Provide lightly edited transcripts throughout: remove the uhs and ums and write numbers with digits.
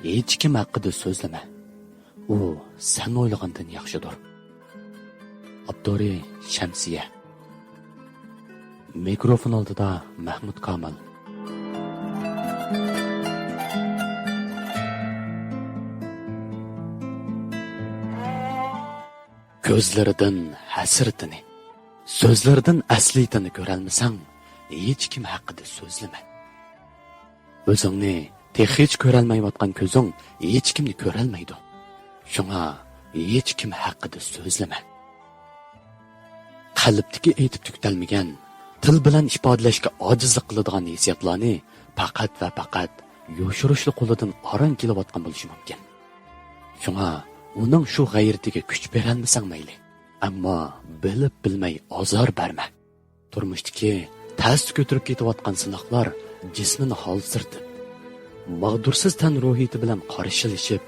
hech kim haqida so'zlama. U sen o'ylagandan yaxshidir. Abduri Shamsiya. Mikrofon oldida Mahmud Kamil. Ko'zlaridan hasratini, so'zlaridan asliyatini ko'ralmasang, hech kim haqida so'zlama. O'zingni hech ko'rolmayotgan ko'zing hech kimni ko'rolmaydi. Shunga hech kim haqida so'zlama. Qalbdagi aytib tugtalmagan, til bilan ifodalashga ojizlik qiladigan hissiyotlarni faqat va faqat yoshirishli qo'lidan aron kelayotgan bo'lishi mumkin. Shunga uning shu g'ayratiga kuch berolmasang mayli, ammo bilib bilmay azor berma. Turmushdagi tas ko'tarib ketayotgan sinoqlar jismini holsirtib, mag'dursiz tan ruhiyati bilan qarshilashib,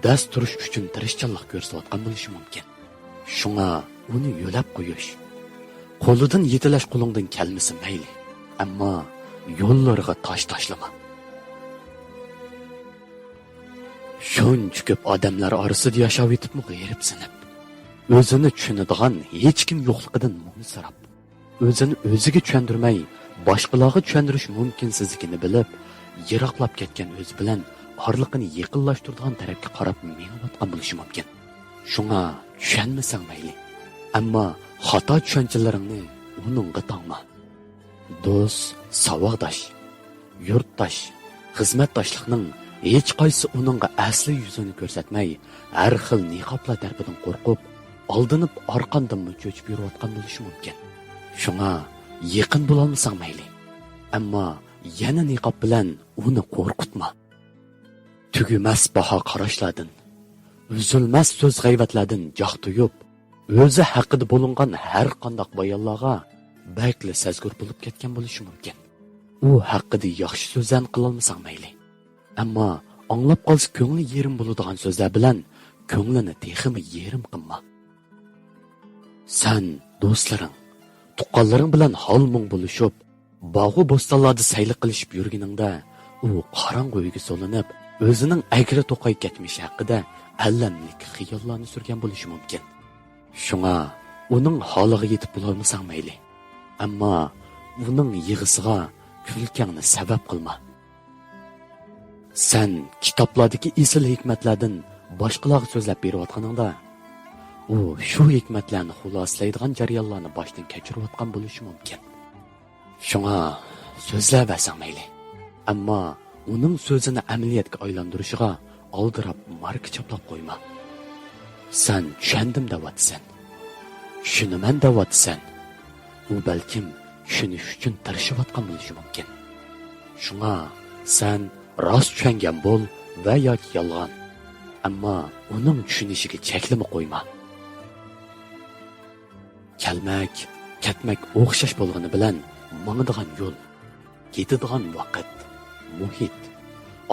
dast turish uchun tirishchanlik ko'rsatayotgan bo'lishi mumkin. Shunga uni yo'lab qo'yish, qo'lidan yetilash qo'lingdan kelmasa mayli, ammo yo'llariga tosh tashlama. Shuncha ko'p odamlar orasida yashab yetibmi g'ayribsinib, o'zini tushunadigan hech kim yo'qligidan munsirab, o'zini o'ziga tushundirmay, boshqalarga tushuntirish mumkinsizligini bilib, yiroqlab ketgan o'z bilan orliqini yaqinlashtiradigan tarafga qarab menayotgan bo'lishi mumkin. Shunga tushunmasang mayli, ammo xato tushunchalaringni uningga tangma. Do'st, saboqdosh, yurtdosh, xizmatdoshlikning hech qaysi uningga asli yuzini ko'rsatmay, har xil niqoblar tarafidan qo'rqib, aldinib orqandan cho'chib yurayotgan bo'lishi mumkin. Shunga yaqin bo'lolmasang mayli, ammo yana niqob bilan uni qo'rqitma. Tugumas baho qarashlardan, uzilmas so'z g'ayvatlardan joq tuyib, o'zi haqida bo'lingan har qanday bayonlarga bakli sazgur bo'lib ketgan bo'lishi mumkin. U haqida yaxshi so'zdan qilolmasang mayli, ammo anglab qolsa ko'ngli yerim bo'ladigan so'zlar bilan ko'nglini teximi yerim qilma. Sen do'stlaring, tuqqanlaring bilan hol-mung bo'lishib, bog'u bo'stonlarda sayli qilishib yurganingda, u qorong'u uyga solinib, o'zining agri to'qay ketmishi haqida allamlik xiyollarni surgan bo'lishi mumkin. Shunga uning holiga yetib bo'lolmasang mayli, ammo uning yig'isiga kulkangni sabab qilma. Sen kitoblardagi esil hikmatlardan boshqalarga so'zlab berayotganingda, u shu hikmatlarni xulosalaydigan jarayonlarni boshdan kechirayotgan bo'lishi mumkin. Shunga so'zlab bersang mayli, ammo uning so'zini amaliyotga aylantirishiga oldirab marka chaplab qo'yma. Sen tushundim deyapsan, tushunaman deyapsan. U balkim tushunish uchun tirishayotgan bo'lishi mumkin. Shunga sen rost tushungan bo'l va yoki yolg'on, ammo uning tushunishiga cheklama qo'yma. Kelmak, ketmak o'xshash bo'lgani bilan mangadigan yo'l, ketadigan vaqt, muhit,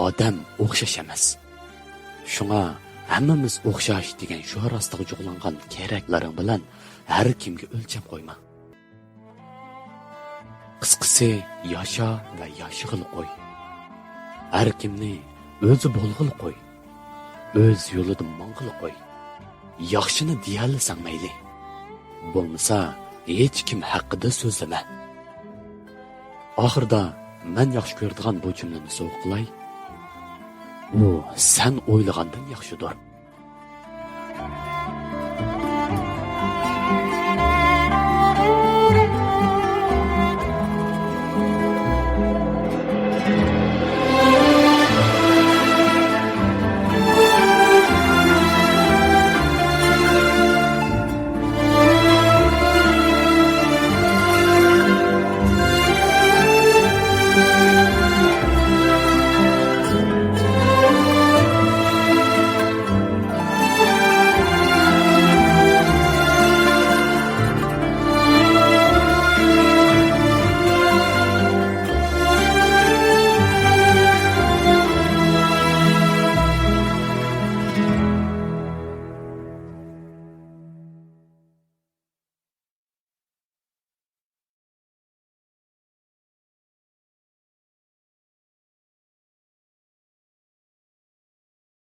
odam o'xshash emas. Shunga hammamiz o'xshash degan shu rostiga jug'langan keraklaring bilan har kimga o'lcham qo'yma. Qisqasi, yasha va yashig'il qo'y. Har kimni o'zi bo'lg'il qo'y. O'z yo'lida mang'il qo'y. Yaxshini deyalsang mayli. Bo'lmasa, hech kim haqida so'zlama. Oxirda men yaxshi ko'radigan bu jumlani so'q qilay. U sen o'ylagandan yaxshidir.